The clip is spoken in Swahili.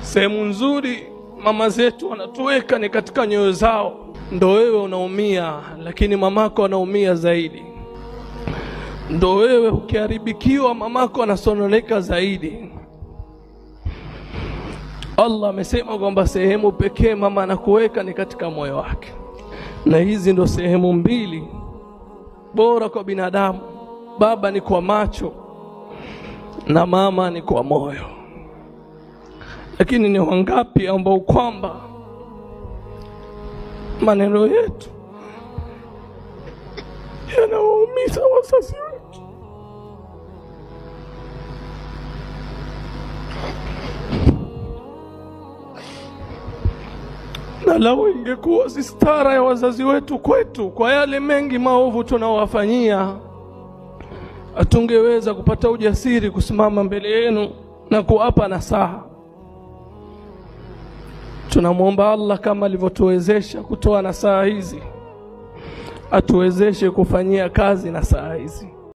Sehemu nzuri mama zetu wanatuweka ni katika nyoyo zao. Ndo wewe unaumia, lakini mamako anaumia zaidi. Ndo wewe ukiharibikiwa, mamako anasononeka zaidi. Allah amesema kwamba sehemu pekee mama anakuweka ni katika moyo wake, na hizi ndo sehemu mbili bora kwa binadamu. Baba ni kwa macho na mama ni kwa moyo. Lakini ni wangapi ambao kwamba maneno yetu yanawaumiza wazazi wetu? Na lau ingekuwa si stara ya wazazi wetu kwetu kwa yale mengi maovu tunawafanyia, hatungeweza kupata ujasiri kusimama mbele yenu na kuwapa nasaha. Tunamuomba Allah kama alivyotuwezesha kutoa nasaha hizi, atuwezeshe kufanyia kazi nasaha hizi.